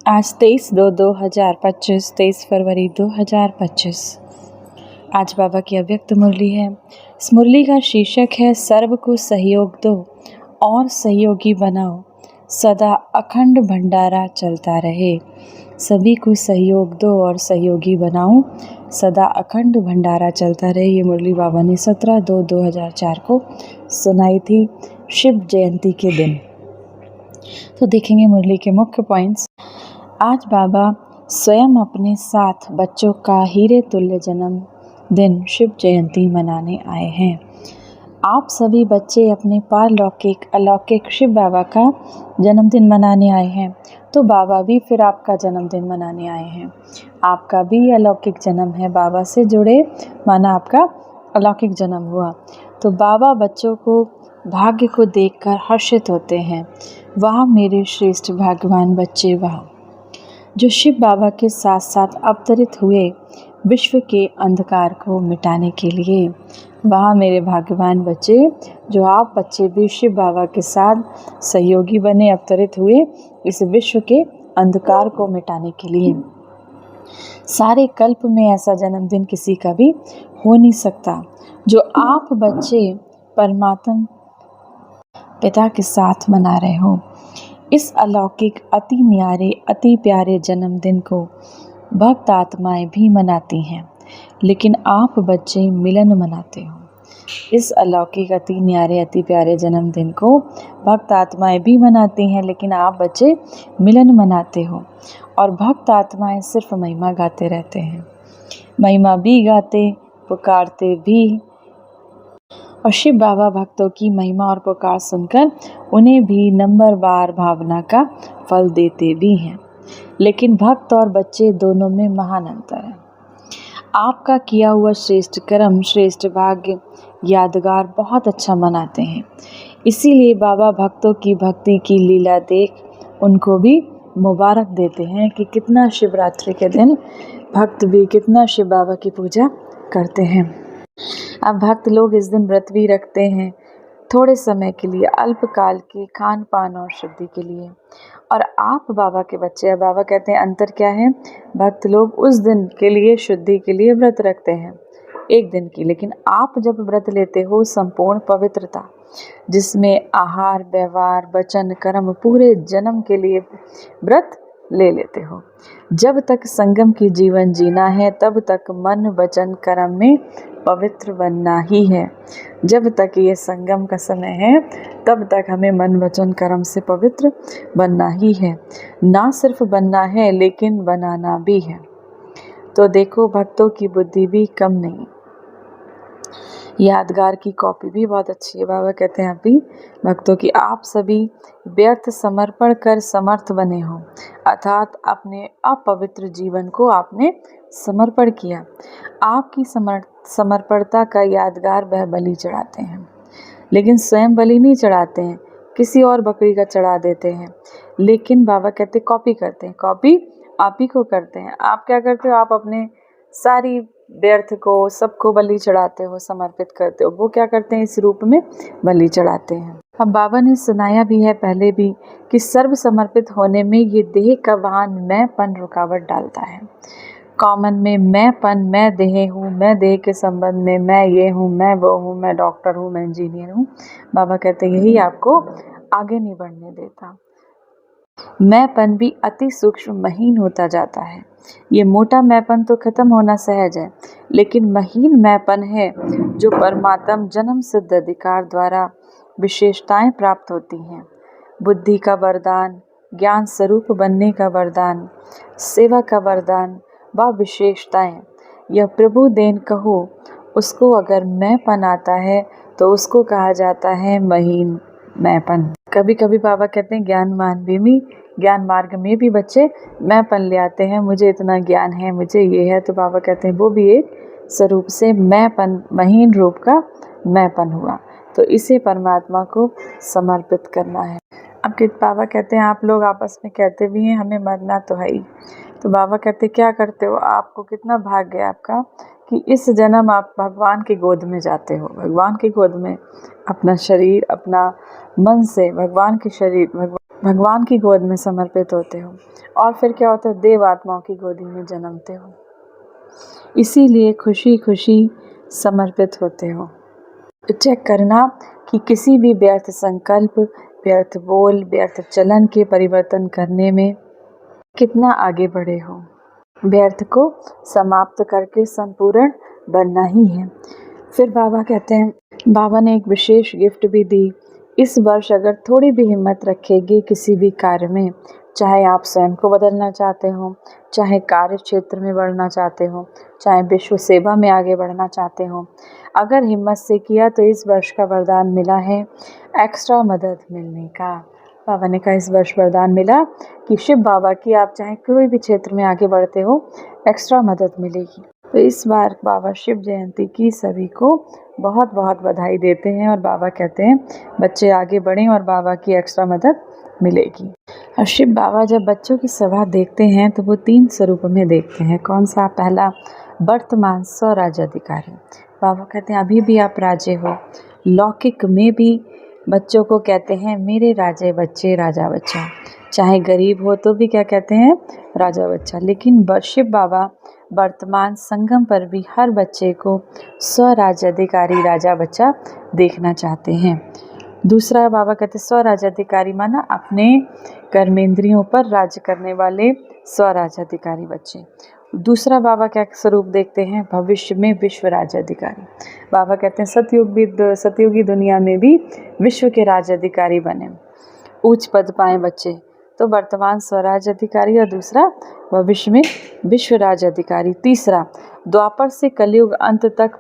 आज 23/2/2025, 23 फरवरी 2025। आज बाबा की अव्यक्त मुरली है। इस मुरली का शीर्षक है सर्व को सहयोग दो और सहयोगी बनाओ, सदा अखंड भंडारा चलता रहे। सभी को सहयोग दो और सहयोगी बनाओ, सदा अखंड भंडारा चलता रहे। ये मुरली बाबा ने 17/2/2004 को सुनाई थी, शिव जयंती के दिन। तो देखेंगे मुरली के मुख्य पॉइंट्स। आज बाबा स्वयं अपने साथ बच्चों का हीरे तुल्य जन्म दिन शिव जयंती मनाने आए हैं। आप सभी बच्चे अपने पारलौकिक अलौकिक शिव बाबा का जन्मदिन मनाने आए हैं, तो बाबा भी फिर आपका जन्मदिन मनाने आए हैं। आपका भी अलौकिक जन्म है, बाबा से जुड़े माना आपका अलौकिक जन्म हुआ। तो बाबा बच्चों को भाग्य को देखकर हर्षित होते हैं। वाह मेरे श्रेष्ठ भाग्यवान बच्चे, वाह, जो शिव बाबा के साथ साथ अवतरित हुए विश्व के अंधकार को मिटाने के लिए। वाह मेरे भाग्यवान बच्चे, जो आप बच्चे भी शिव बाबा के साथ सहयोगी बने, अवतरित हुए इस विश्व के अंधकार को मिटाने के लिए। सारे कल्प में ऐसा जन्मदिन किसी का भी हो नहीं सकता, जो आप बच्चे परमात्मा पिता के साथ मना रहे हो। इस अलौकिक अति न्यारे अति प्यारे जन्मदिन को भक्त आत्माएं भी मनाती हैं, लेकिन आप बच्चे मिलन मनाते हो। इस अलौकिक अति न्यारे अति प्यारे जन्मदिन को भक्त आत्माएं भी मनाती हैं, लेकिन आप बच्चे मिलन मनाते हो। और भक्त आत्माएं सिर्फ महिमा गाते रहते हैं, महिमा भी गाते, पुकारते भी। और शिव बाबा भक्तों की महिमा और पुकार सुनकर उन्हें भी नंबरवार भावना का फल देते भी हैं। लेकिन भक्त और बच्चे दोनों में महान अंतर है। आपका किया हुआ श्रेष्ठ कर्म, श्रेष्ठ भाग्य यादगार बहुत अच्छा मनाते हैं। इसीलिए बाबा भक्तों की भक्ति की लीला देख उनको भी मुबारक देते हैं कि कितना शिवरात्रि के दिन भक्त भी कितना शिव बाबा की पूजा करते हैं। अब भक्त लोग इस दिन व्रत भी रखते हैं, थोड़े समय के लिए, अल्पकाल के खान पान और शुद्धि के लिए। और आप बाबा के बच्चे हैं। बाबा कहते हैं अंतर क्या है, भक्त लोग उस दिन के लिए शुद्धि के लिए व्रत रखते हैं, एक दिन की, लेकिन आप जब व्रत लेते हो संपूर्ण पवित्रता, जिसमें आहार व्यवहार वचन कर्म पूरे जन्म के लिए व्रत ले लेते हो। जब तक संगम की जीवन जीना है तब तक मन वचन कर्म में पवित्र बनना ही है। जब तक ये संगम का समय है तब तक हमें मन वचन कर्म से पवित्र बनना ही है। ना सिर्फ बनना है लेकिन बनाना भी है। तो देखो भक्तों की बुद्धि भी कम नहीं। यादगार की कॉपी भी बहुत अच्छी है। बाबा कहते हैं अभी भक्तों की आप सभी व्यर्थ समर्पण कर समर्थ बने हो, अर्थात अपने अपवित्र जीवन को आपने समर्पण किया। आपकी समर्पणता का यादगार वह बलि चढ़ाते हैं, लेकिन स्वयं बलि नहीं चढ़ाते हैं, किसी और बकरी का चढ़ा देते हैं। लेकिन बाबा कहते कॉपी करते हैं, कॉपी आप ही को करते हैं। आप क्या करते हो, आप अपने सारी व्यर्थ को सबको बलि चढ़ाते हो, समर्पित करते हो। वो क्या करते हैं, इस रूप में बलि चढ़ाते हैं। अब बाबा ने सुनाया भी है पहले भी कि सर्व समर्पित होने में ये देह का वाहन मैंपन रुकावट डालता है। कॉमन में मैंपन, मैं देह हूँ, मैं देह के संबंध में मैं ये हूँ, मैं वो हूँ, मैं डॉक्टर हूँ, मैं इंजीनियर हूँ। बाबा कहते हैं यही आपको आगे नहीं बढ़ने देता। मैंपन भी अति सूक्ष्म महीन होता जाता है। ये मोटा मैंपन तो खत्म होना सहज है, लेकिन महीन मैंपन है जो परमात्म जन्म सिद्ध अधिकार द्वारा विशेषताएं प्राप्त होती हैं। बुद्धि का वरदान, ज्ञान स्वरूप बनने का वरदान, सेवा का वरदान व विशेषताएं, यह प्रभु देन कहो। उसको अगर मैंपन आता है तो उसको कहा जाता है महीन मैंपन। कभी कभी बाबा कहते हैं ज्ञान मार्ग में भी बच्चे मैंपन ले आते हैं, मुझे इतना ज्ञान है, मुझे ये है। तो बाबा कहते हैं वो भी एक स्वरूप से मैंपन, महीन रूप का मैंपन हुआ। तो इसे परमात्मा को समर्पित करना है। अब बाबा कहते हैं आप लोग आपस में कहते भी हैं हमें मरना तो है ही। तो बाबा कहते क्या करते हो, आपको कितना भाग्य है आपका कि इस जन्म आप भगवान की गोद में जाते हो। भगवान की गोद में अपना शरीर, अपना मन से भगवान के शरीर, भगवान की गोद में समर्पित होते हो और फिर क्या होता है, देव आत्माओं की गोदी में जन्मते हो, इसीलिए खुशी खुशी समर्पित होते हो। चेक करना कि किसी भी व्यर्थ संकल्प, व्यर्थ बोल, व्यर्थ चलन के परिवर्तन करने में कितना आगे बढ़े हो। व्यर्थ को समाप्त करके संपूर्ण बनना ही है। फिर बाबा कहते हैं, बाबा ने एक विशेष गिफ्ट भी दी। इस वर्ष अगर थोड़ी भी हिम्मत रखेगी किसी भी कार्य में, चाहे आप स्वयं को बदलना चाहते हो, चाहे कार्य क्षेत्र में बढ़ना चाहते हो, चाहे विश्व सेवा में आगे बढ़ना चाहते हो, अगर हिम्मत से किया तो इस वर्ष का वरदान मिला है एक्स्ट्रा मदद मिलने का। बाबा ने कहा इस वर्ष वरदान मिला कि शिव बाबा की आप चाहे कोई भी क्षेत्र में आगे बढ़ते हो, एक्स्ट्रा मदद मिलेगी। तो इस बार बाबा शिव जयंती की सभी को बहुत बहुत बधाई देते हैं और बाबा कहते हैं बच्चे आगे बढ़ें और बाबा की एक्स्ट्रा मदद मिलेगी। और शिव बाबा जब बच्चों की सभा देखते हैं तो वो 3 स्वरूप में देखते हैं। कौन सा? पहला, वर्तमान स्वराज्याधिकारी। बाबा कहते हैं अभी भी आप राजे हो। लौकिक में भी बच्चों को कहते हैं मेरे राजे बच्चे, राजा बच्चा। चाहे गरीब हो तो भी क्या कहते हैं? राजा बच्चा। लेकिन शिव बाबा वर्तमान संगम पर भी हर बच्चे को स्वराज्याधिकारी राजा बच्चा देखना चाहते हैं। दूसरा, बाबा कहते हैं स्वराज्याधिकारी माना अपने कर्मेंद्रियों पर राज्य करने वाले स्वराज्याधिकारी बच्चे। दूसरा बाबा क्या स्वरूप देखते हैं? भविष्य में विश्व राज्याधिकारी। बाबा कहते हैं सतयुगी दुनिया में भी विश्व के राज्याधिकारी बने, उच्च पद पाए बच्चे। तो वर्तमान स्वराज्य अधिकारी और दूसरा भविष्य में विश्व राज्य अधिकारी। तीसरा, द्वापर से कलयुग अंत तक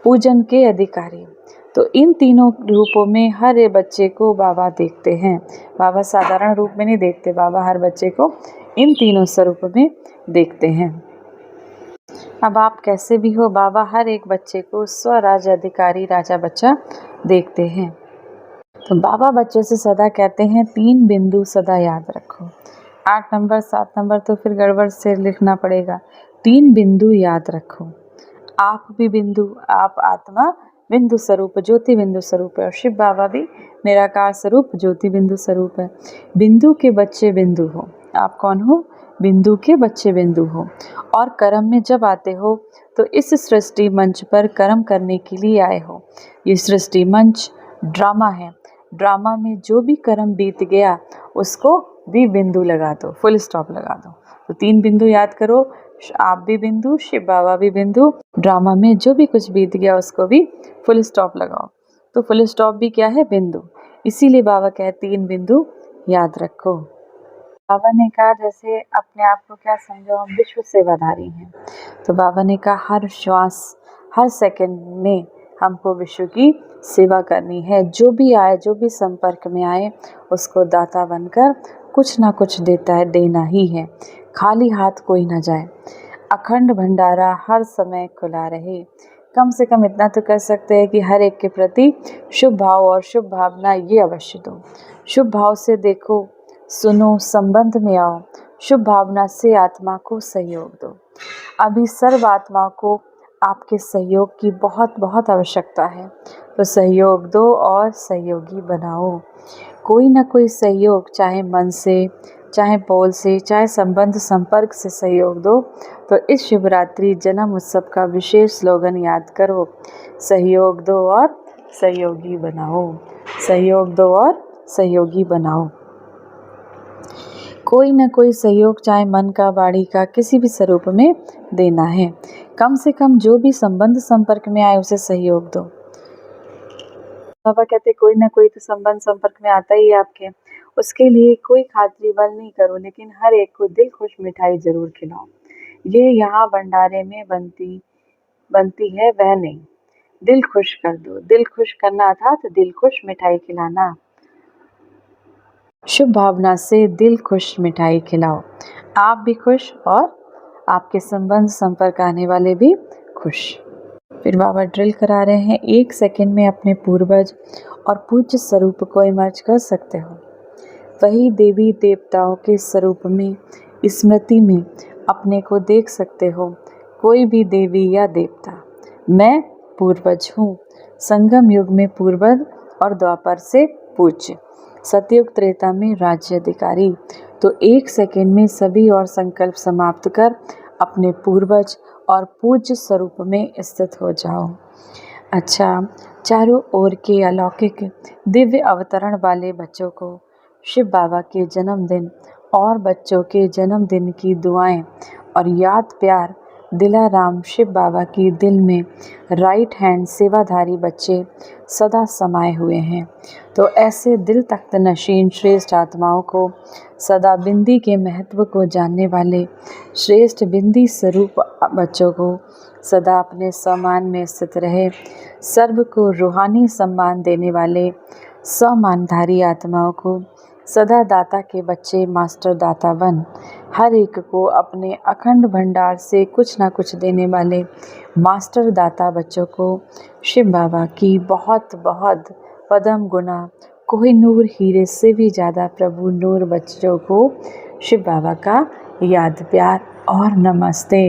पूजन के अधिकारी। तो इन तीनों रूपों में हर एक बच्चे को बाबा देखते हैं। बाबा साधारण रूप में नहीं देखते, बाबा हर बच्चे को इन तीनों स्वरूप में देखते हैं। अब आप कैसे भी हो, बाबा हर एक बच्चे को स्वराज्य अधिकारी राजा बच्चा देखते हैं। तो बाबा बच्चों से सदा कहते हैं 3 बिंदु सदा याद रखो। 8 नंबर 7 नंबर तो फिर गड़बड़ से लिखना पड़ेगा। 3 बिंदु याद रखो। आप भी बिंदु, आप आत्मा बिंदु स्वरूप, ज्योति बिंदु स्वरूप है और शिव बाबा भी निराकार स्वरूप ज्योति बिंदु स्वरूप है। बिंदु के बच्चे बिंदु हो। आप कौन हो? बिंदु के बच्चे बिंदु हो। और कर्म में जब आते हो तो इस सृष्टि मंच पर कर्म करने के लिए आए हो। ये सृष्टि मंच ड्रामा है। ड्रामा में जो भी कर्म बीत गया उसको भी बिंदु लगा दो, फुल स्टॉप लगा दो। तो 3 बिंदु याद करो, आप भी बिंदु, शिव बाबा भी बिंदु। ड्रामा में जो भी कुछ बीत गया उसको भी फुल स्टॉप लगाओ। तो फुल स्टॉप भी क्या है? बिंदु। इसीलिए बाबा कहते 3 बिंदु याद रखो। बाबा ने कहा जैसे अपने आप को क्या समझो, हम विश्व सेवाधारी हैं। तो बाबा ने कहा हर श्वास, हर सेकंड में हमको विश्व की सेवा करनी है। जो भी आए, जो भी संपर्क में आए, उसको दाता बनकर कुछ ना कुछ देना ही है। खाली हाथ कोई ना जाए। अखंड भंडारा हर समय खुला रहे। कम से कम इतना तो कर सकते हैं कि हर एक के प्रति शुभ भाव और शुभ भावना ये अवश्य दो। शुभ भाव से देखो, सुनो, संबंध में आओ। शुभ भावना से आत्मा को सहयोग दो। अभी सर्व आत्मा को आपके सहयोग की बहुत बहुत आवश्यकता है। तो सहयोग दो और सहयोगी बनाओ। कोई ना कोई सहयोग, चाहे मन से, चाहे बोल से, चाहे संबंध संपर्क से सहयोग दो। तो इस शिवरात्रि जन्म उत्सव का विशेष स्लोगन याद करो, सहयोग दो और सहयोगी बनाओ। सहयोग दो और सहयोगी बनाओ। कोई न कोई सहयोग, चाहे मन का, वाणी का, किसी भी स्वरूप में देना है। कम से कम जो भी संबंध संपर्क में आए उसे सहयोग दो। बाबा कहते कोई ना कोई तो संबंध संपर्क में आता ही है आपके, उसके लिए कोई खातरी बल नहीं करो, लेकिन हर एक को दिल खुश मिठाई जरूर खिलाओ। ये यहाँ भंडारे में बनती है वह नहीं, दिल खुश कर दो। दिल खुश करना था तो दिल खुश मिठाई खिलाना। शुभ भावना से दिल खुश मिठाई खिलाओ। आप भी खुश और आपके संबंध संपर्क आने वाले भी खुश। फिर बाबा ड्रिल करा रहे हैं, 1 सेकंड में अपने पूर्वज और पूज्य स्वरूप को इमर्ज कर सकते हो। वही देवी देवताओं के स्वरूप में, स्मृति में अपने को देख सकते हो। कोई भी देवी या देवता, मैं पूर्वज हूँ। संगम युग में पूर्वज और द्वापर से पूज्य। सतयुग त्रेता में राज्य अधिकारी। तो 1 सेकंड में सभी और संकल्प समाप्त कर अपने पूर्वज और पूज्य स्वरूप में स्थित हो जाओ। अच्छा, चारों ओर के अलौकिक दिव्य अवतरण वाले बच्चों को शिव बाबा के जन्मदिन और बच्चों के जन्मदिन की दुआएं और याद प्यार दिलाराम शिव बाबा की दिल में राइट हैंड सेवाधारी बच्चे सदा समाये हुए हैं। तो ऐसे दिल तख्त नशीन श्रेष्ठ आत्माओं को, सदा बिंदी के महत्व को जानने वाले श्रेष्ठ बिंदी स्वरूप बच्चों को, सदा अपने सम्मान में स्थित रहे सर्व को रूहानी सम्मान देने वाले सम्मानधारी आत्माओं को, सदा दाता के बच्चे मास्टर दाता बन हर एक को अपने अखंड भंडार से कुछ ना कुछ देने वाले मास्टर दाता बच्चों को शिव बाबा की बहुत बहुत पदम गुना कोहिनूर हीरे से भी ज़्यादा प्रभु नूर बच्चों को शिव बाबा का याद प्यार और नमस्ते।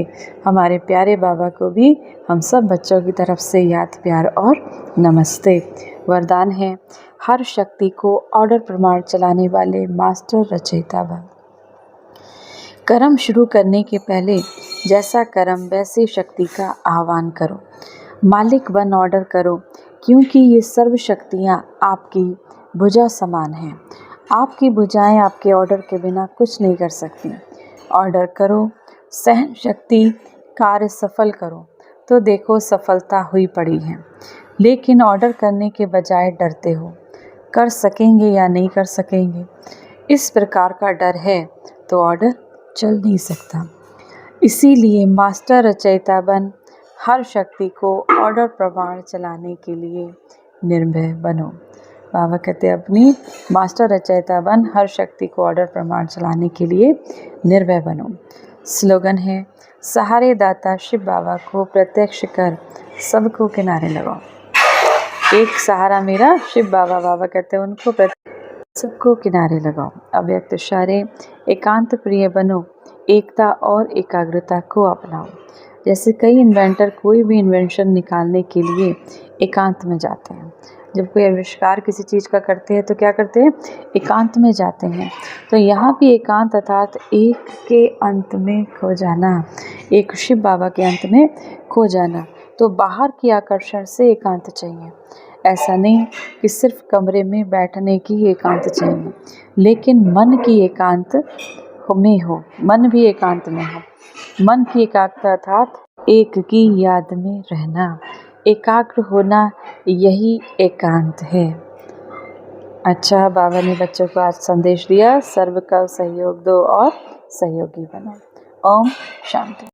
हमारे प्यारे बाबा को भी हम सब बच्चों की तरफ से याद प्यार और नमस्ते। वरदान है, हर शक्ति को ऑर्डर प्रमाण चलाने वाले मास्टर रचयिता बन। कर्म शुरू करने के पहले जैसा कर्म वैसी शक्ति का आह्वान करो। मालिक बन ऑर्डर करो, क्योंकि ये सर्व शक्तियाँ आपकी भुजा समान हैं। आपकी भुजाएं आपके ऑर्डर के बिना कुछ नहीं कर सकती। ऑर्डर करो, सहन शक्ति, कार्य सफल करो, तो देखो सफलता हुई पड़ी है। लेकिन ऑर्डर करने के बजाय डरते हो, कर सकेंगे या नहीं कर सकेंगे, इस प्रकार का डर है तो ऑर्डर चल नहीं सकता। इसीलिए मास्टर रचयिता बन हर शक्ति को ऑर्डर प्रमाण चलाने के लिए निर्भय बनो। बाबा कहते हैं अपनी मास्टर रचयिता बन हर शक्ति को ऑर्डर प्रमाण चलाने के लिए निर्भय बनो। स्लोगन है, सहारे दाता शिव बाबा को प्रत्यक्ष कर सबको किनारे लगाओ। एक सहारा मेरा शिव बाबा, बाबा कहते हैं उनको सबको किनारे लगाओ। अव्यक्त इशारे, एकांत प्रिय बनो, एकता और एकाग्रता को अपनाओ। जैसे कई इन्वेंटर कोई भी इन्वेंशन निकालने के लिए एकांत में जाते हैं। जब कोई आविष्कार किसी चीज़ का करते हैं तो क्या करते हैं, एकांत में जाते हैं। तो यहाँ भी एकांत अर्थात एक के अंत में खो जाना, एक शिव बाबा के अंत में खो जाना। तो बाहर की आकर्षण से एकांत चाहिए, ऐसा नहीं कि सिर्फ कमरे में बैठने की एकांत चाहिए, लेकिन मन की एकांत में हो, मन भी एकांत में हो। मन की एकाग्रता अर्थात एक की याद में रहना, एकाग्र होना, यही एकांत है। अच्छा, बाबा ने बच्चों को आज संदेश दिया, सर्व का सहयोग दो और सहयोगी बनो। ओम शांति।